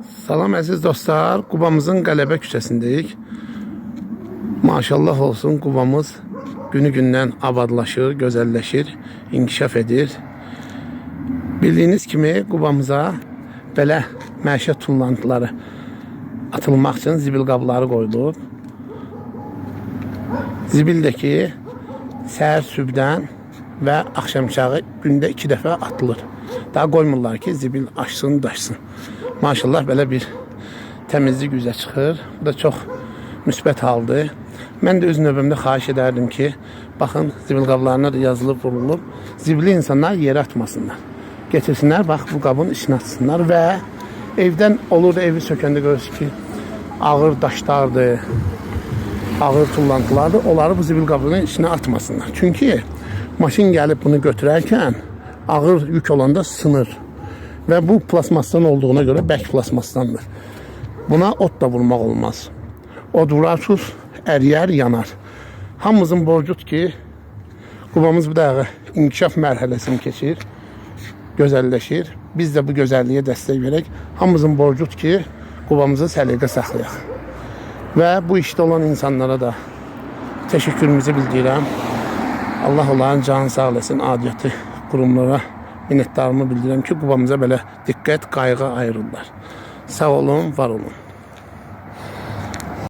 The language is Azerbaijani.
Salam əziz dostlar, Qubamızın Qələbə küçəsindəyik. Maşallah olsun, Qubamız günü-gündən abadlaşır, gözəlləşir, inkişaf edir. Bildiyiniz kimi Qubamıza belə məişət tullantıları atılmaq üçün zibil qabları qoyulub. Zibildəki səhər sübdən və axşamçağı gündə 2 dəfə atılır. Daha qoymurlar ki, zibil açsın, daşsın. Maşallah belə bir təmizlik üzə çıxır. Bu da çox müsbət haldır. Mən də öz növbəmdə xahiş edərdim ki, baxın, zibil qablarına da yazılıb, vurulub. Zibili insanlar yerə atmasınlar. Getirsinlər, bax, bu qabın içine atsınlar və evdən olur da evi sökəndə görürsünüz ki, ağır daşlardır, ağır tullantılardır. Onları bu zibil qabının içine atmasınlar. Çünki maşın gəlib bunu götürərkən ağır yük olanda sınır. Və bu plasmasdan olduğuna görə bərk plasmasdandır. Buna ot da vurmaq olmaz. Od vurarsız, əriyər, yanar. Hamımızın borcudur ki, Qubamız bu dəqiqə inkişaf mərhələsini keçir, gözəlləşir. Biz də bu gözəlliyə dəstək verək. Hamımızın borcudur ki, Qubamızı səliqə saxlayaq. Və bu işdə olan insanlara da təşəkkürümüzü bildirirəm. Allah onların canı sağ olasın, adiyyəti qurumlara minnətdarımı bildirirəm ki, Qubamıza belə diqqət, qayğı ayırırlar. Sağ olun, var olun.